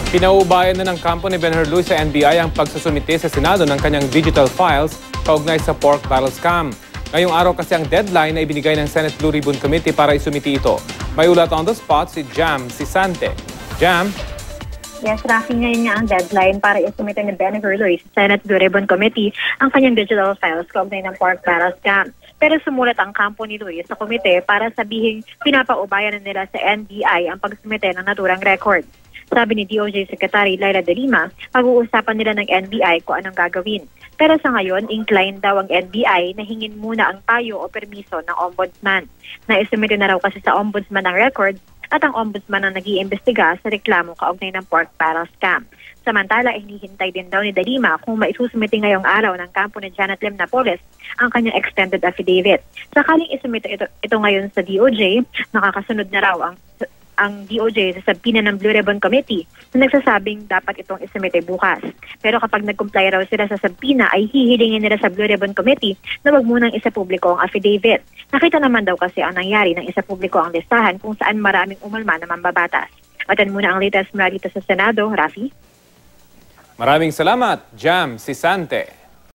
Pinaubayan na ng kampo ni Ben-Hur sa NBI ang pagsusumite sa Senado ng kanyang digital files kaugnay sa pork barrel scam. Ngayong araw kasi ang deadline na ibinigay ng Senate Blue Ribbon Committee para isumite ito. May ulat on the spot si Jam Sisante. Jam? Yes, Rafi, ngayon nga ang deadline para isumite ni Ben-Hur sa Senate Blue Ribbon Committee ang kanyang digital files kaugnay ng pork barrel scam. Pero sumulat ang kampo ni Luis sa komite para sabihing pinapaubayan na nila sa NBI ang pagsumite ng naturang record. Sabi ni DOJ Secretary Leila De Lima, pag-uusapan nila ng NBI kung anong gagawin. Pero sa ngayon, inclined daw ang NBI na hingin muna ang payo o permiso ng Ombudsman. Naisumite na raw kasi sa Ombudsman ang record at ang Ombudsman ang nag-iimbestiga sa reklamo kaugnay ng pork barrel scam. Samantala, hinihintay din daw ni De Lima kung maisusumite ngayong araw ng kampo ni Janet Lim Napoles ang kanyang extended affidavit. Sakaling isumite ito ngayon sa DOJ, nakakasunod na raw ang DOJ sa sabina ng Blue Ribbon Committee na nagsasabing dapat itong isumite bukas. Pero kapag nag-comply raw sila sa sabina ay hihilingin nila sa Blue Ribbon Committee na wag munang isapubliko ang affidavit. Nakita naman daw kasi ang nangyari ng isapubliko ang listahan kung saan maraming umalma na mambabatas. Atan muna ang latest mula dito sa Senado, Rafi. Maraming salamat, Jam Sisante.